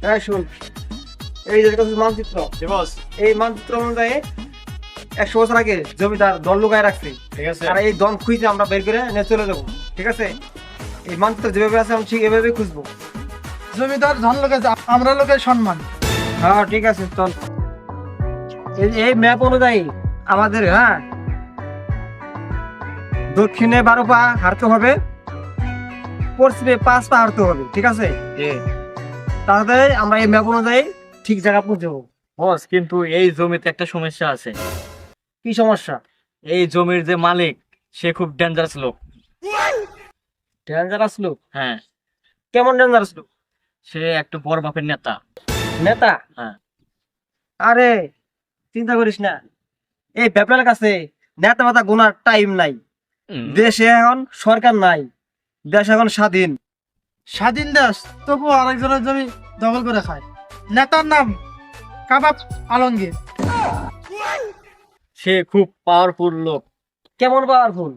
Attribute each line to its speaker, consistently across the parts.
Speaker 1: হ্যাঁ শুন, এই যে মানচিত্র,
Speaker 2: বস
Speaker 1: এই মানচিত্র অনুযায়ী 100 বছর আগে জমিদার দল লুকায় রাখছে।
Speaker 2: ঠিক আছে।
Speaker 1: আর এই দল খুঁজে আমরা বের করে নিয়ে চলে যাবো। ঠিক আছে, এই মানচিত্র যেভাবে আছে আমি ঠিক এভাবে খুঁজবো।
Speaker 3: জমিদার ধন লোকের আমরা লোকের সম্মান।
Speaker 1: হ্যাঁ ঠিক আছে, চল। এই ম্যাপ অনুযায়ী আমাদের দক্ষিণে 12 পা হাঁটতে হবে, পশ্চিমে 5 পা হাঁটতে হবে। ঠিক আছে, তাহলে আমরা এই ম্যাপ অনুযায়ী ঠিক জায়গা পৌঁছাবো।
Speaker 2: বস কিন্তু এই জমিতে একটা সমস্যা আছে।
Speaker 1: কি সমস্যা?
Speaker 2: এই জমির যে মালিক সে খুব ডেঞ্জারাস লোক।
Speaker 1: ডেঞ্জারাস লোক?
Speaker 2: হ্যাঁ,
Speaker 1: কেমন ডেঞ্জারাস লোক?
Speaker 2: সে একটা বড় বাপের নেতা।
Speaker 1: নেতা?
Speaker 2: হ্যাঁ।
Speaker 1: আরে চিন্তা করিস না, এই ব্যাপারের কাছে নেতা মাতা গোনার টাইম নাই। দেশে এখন সরকার নাই, দেশ এখন স্বাধীন।
Speaker 3: স্বাধীন দেশ, তবু আরেকজনের জমি দখল করে খায়। নেতার নাম কাবাব আলমগীর।
Speaker 2: সে খুব পাওয়ারফুল লোক।
Speaker 1: কেমন পাওয়ারফুল?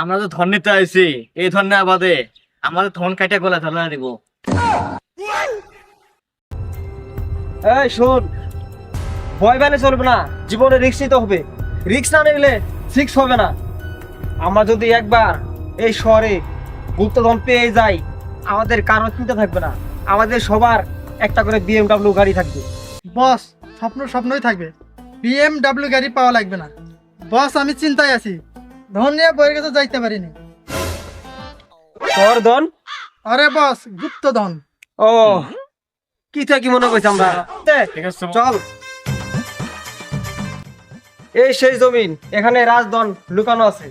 Speaker 2: আমরা তো ধন নিতে আইছি, এই ধন নেওয়া বাদে আমাদের ধন কাটা গলা ধরা দিব।
Speaker 1: এই শোন, ভয় পেলে চলবে না, জীবনে রিস্ক নিতে হবে। রিস্ক না নিলে সিক্স হবে না। আমরা যদি একবার এই শহরে গুপ্তধন পেয়ে যাই, আমাদের কারো চিন্তা থাকবে না, আমাদের সবার একটা করে BMW গাড়ি থাকবে।
Speaker 3: বস, স্বপ্নই থাকবে, BMW গাড়ি পাওয়া লাগবে না। বস আমি চিন্তায় আছি, ধন নিয়ে বইয়ের কাছে যাইতে পারিনি।
Speaker 1: তোর ধন?
Speaker 3: আরে বস, গুপ্ত ধন।
Speaker 1: ও, কি থেকে কি মনে করছি আমরা?
Speaker 2: ঠিক আছে
Speaker 1: চল, এই সেই জমিন, এখানে রাজধন লুকানো আছে।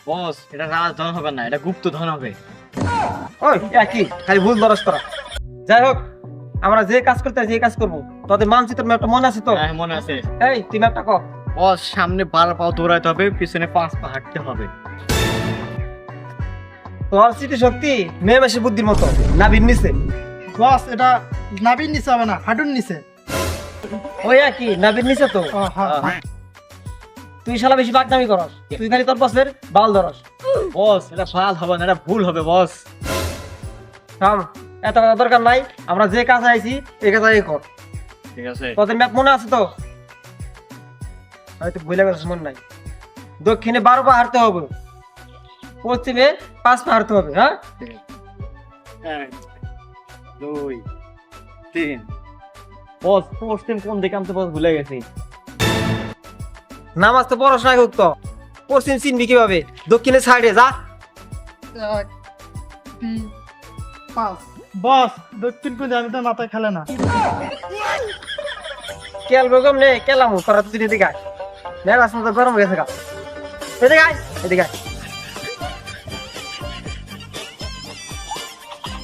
Speaker 2: বস, এটা রাজধন হবে না, এটা গুপ্ত ধন হবে।
Speaker 1: ওই একই, খালি ভুল দরস করা। যাই হোক, আমরা যে কাজ করতে যে কাজ করবো। তোদের মানচিত্র ম্যাপটা মনে আছে তো?
Speaker 2: হ্যাঁ মনে আছে।
Speaker 1: এই তুই ম্যাপটা কর।
Speaker 2: বস, সামনে 12 পা দৌড়াইতে হবে, পিছনে 5 পা হাঁটতে হবে।
Speaker 1: তোর স্মৃতি শক্তি মেয়ে মাসের বুদ্ধির মতো, নাবির নিচে।
Speaker 3: বস এটা নাবির নিচে হবে না, হাঁটুর নিচে।
Speaker 1: ওই একই, নাবির নিচে তো।
Speaker 3: ও, হ্যাঁ।
Speaker 1: তুই শালা বেশি বাগনামি করস, তুই খালি তোর বসের বাল ধরস।
Speaker 2: বস, এটা ফাল হবে না, এটা ভুল হবে বস।
Speaker 1: থাম, এত কথা দরকার নাই, আমরা যে কাজ আইছি এই কাজ আগে কর।
Speaker 2: ঠিক আছে।
Speaker 1: তোদের ম্যাপ মনে আছে তো? হয়তো ভুলে গেছিস, মনে নাই। দক্ষিণে 12 পা হাঁটতে হবে, পশ্চিমে 5 পা হাঁটতে হবে। হ্যাঁ,
Speaker 2: 1 2 3। বস, পশ্চিম কোন দিকে আমি তো বস ভুলে গেছি।
Speaker 1: নামাজ তো পড়াশোনা করতো, পশ্চিম চিনবি কিভাবে? দক্ষিণে সাইডে যা।
Speaker 3: 1 3 5। বস দক্ষিণ কোন আমি তো মাথায় খেলে না।
Speaker 1: কেল বেগম নে কেলাম তোরা তুই এদিকে আয়। নে রাস্তা তো গরম হয়ে গেছে গা। এদিকে আয়, এদিকে আয়।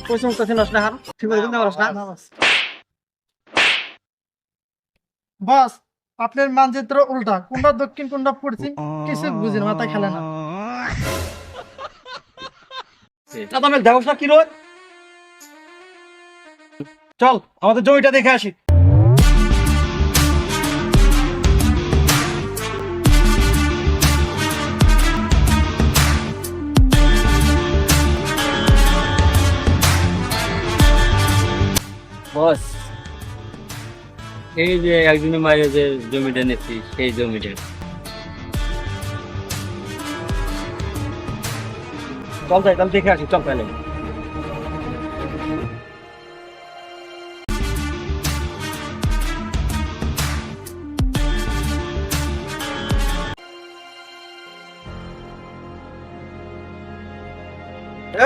Speaker 1: পশ্চিম তো চিনস না, হার ঠিক করে চিনতে পারস না।
Speaker 3: বস আপনার মানচিত্র উল্টা, কোনটা দক্ষিণ কোনটা পশ্চিম কিছু বুঝি না, মাথায় খেলে না।
Speaker 1: তুমি দেখোস না কি রোদ? চল আমাদের জমিটা দেখে আসি।
Speaker 2: বস, এই যে একজনের মায়ের যে জমিটা নিচ্ছি সেই জমিটা।
Speaker 1: চল যাই, তাহলে দেখে আসি, চল তাহলে।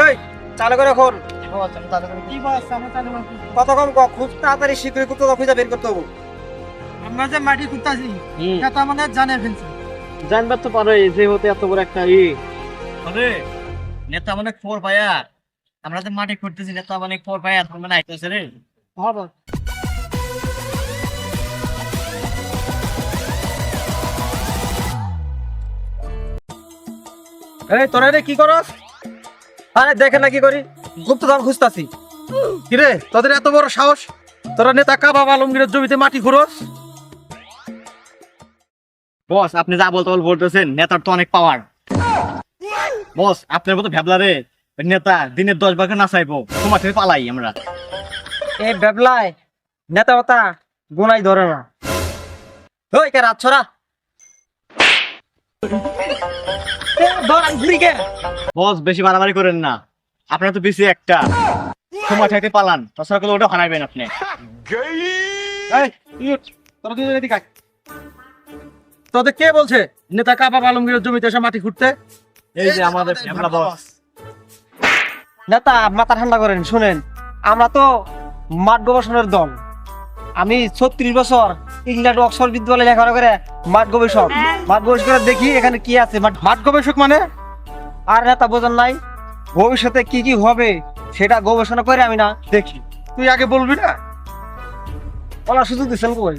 Speaker 1: এই চালু করে এখন।
Speaker 3: কি বস আমরা চালু করছি।
Speaker 1: কত কম খুব তাড়াতাড়ি শীঘ্রই করতে খুঁজে বের করতে হবে।
Speaker 3: আমরা যে মাটি খুঁজতাছি এটা আমাদের জানে ফেলছি।
Speaker 2: জানবার তো পারো, যে হতে এত বড় একটা আরে নেতা অনেক ফোর পায়া, আমরা যে মাটি খুঁড়তেছি নেতা অনেক ফোর পায়া, তোর মানে আইতেছে রে।
Speaker 3: হ্যাঁ বস।
Speaker 1: এই তোরা রে কি করস? আরে দেখে না কি করি, গুপ্তধন খুঁজতাছি।
Speaker 4: কিরে তোদের এত বড় সাহস, তোরা নেতা কাবাব আলমগীরের জমিতে মাটি ঘুরোস?
Speaker 2: বস আপনি যা বলতেছেন, নেতার তো অনেক পাওয়ার। বস আপনার মতো ভ্যাবলারে নেতা দিনের 10 ভাগে না চাইবো, তোমার থেকে পালাই আমরা।
Speaker 1: এই বেবলায় নেতা হতা গুনাই ধরে না। ওই কে রাত ছড়া
Speaker 2: বস বেশি বাড়াবাড়ি করেন না, আপনার তো বেশি একটা সময় থাকতে পালান, তাছাড়া করে ওটা হারাইবেন আপনি।
Speaker 4: এই ইউট, তোরা দুজন এদিকে আয়। তোদের কে বলছে নেতা কাবাব আলমগীরের জমিতে এসে মাটি খুঁড়তে?
Speaker 2: এই যে আমাদের ভ্যাবলা বস।
Speaker 1: নেতা মাথা ঠান্ডা করেন, শুনেন আমরা তো মাঠ গবেষণার দল। আমি 36 বছর ইংল্যান্ড অক্সফোর্ড বিদ্যালয়ে লেখাপড়া করে মাঠ গবেষক করে দেখি এখানে কি আছে।
Speaker 4: মাঠ গবেষক মানে?
Speaker 1: আর নেতা বোঝেন নাই, ভবিষ্যতে কি কি হবে সেটা গবেষণা করে আমি না দেখি।
Speaker 4: তুই আগে বলবি না?
Speaker 1: ওরা সুযোগ দিচ্ছেন কই,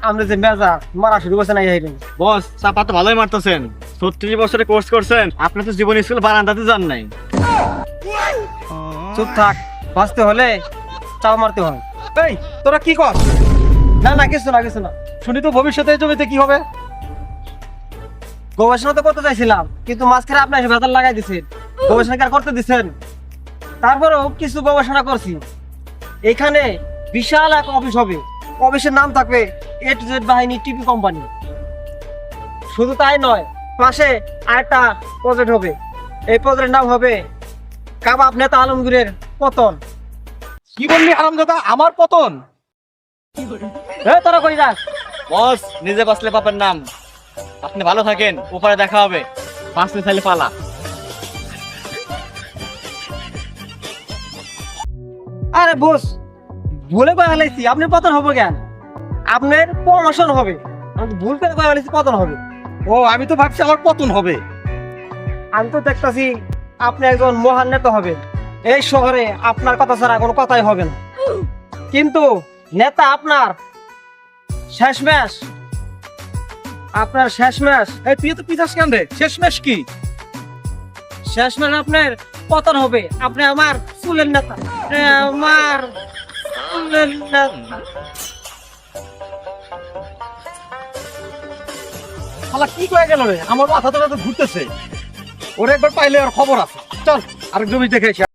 Speaker 1: আমরা যে মেজা মারা শুরু করছে না এই
Speaker 2: বস চাপা তো ভালোই মারতেছেন, 36 বছরে কোর্স করছেন, আপনি তো জীবন স্কুল বারান্দাতে যান নাই।
Speaker 1: চুপ থাক, বাঁচতে হলে চাপ মারতে হয়।
Speaker 4: এই তোরা কি কর?
Speaker 1: না না কিছু না কিছু না,
Speaker 4: শুনি তো ভবিষ্যতে এই জমিতে কি হবে?
Speaker 1: গবেষণা তো করতে চাইছিলাম, কিন্তু মাঝখানে আপনি এসে ভেতর লাগাই দিচ্ছেন, গবেষণা কি আর করতে দিচ্ছেন? তারপরেও কিছু গবেষণা করছি। এখানে বিশাল এক অফিস হবে, অফিসের নাম থাকবে A to Z বাহিনী টিপি কোম্পানি। শুধু তাই নয়, পাশে আরেকটা প্রজেক্ট হবে, এই প্রজেক্টের নাম হবে কাবাব নেতা আলমগীরের পতন।
Speaker 4: কি বললি হারামজাদা, আমার পতন?
Speaker 1: তোরা কই যাস?
Speaker 2: বস নিজে বাঁচলে পাপের নাম, আপনি ভালো থাকেন, উপরে দেখা হবে, বাঁচলে চাইলে পালা।
Speaker 1: আরে বস ভুলে কয়ে ফেলাইছি, আপনি পতন হবে কেন? আপনার প্রমোশন হবে। আমি তো ভুল করে কয়ে ফেলাইছি পতন হবে।
Speaker 4: ও আমি তো ভাবছি আমার পতন হবে।
Speaker 1: আমি তো দেখতেছি আপনি একজন মহান নেতা হবেন, এই শহরে আপনার কথা ছাড়া কোনো কথাই হবে না। কিন্তু নেতা আপনার শেষমেশ, আপনার শেষমেশ,
Speaker 4: এই তুই তো পিছাস কেন রে? শেষমেশ কি?
Speaker 1: শেষমেশ আপনার পতন হবে। আপনি আমার চুলের নেতা, আপনি আমার চুলের নেতা।
Speaker 4: শালা কি কয়ে গেল রে? আমার মাথা তো ঘুরতেছে। ওরে একবার পাইলে আর খবর আছে। চল আরেক জমি দেখে এসে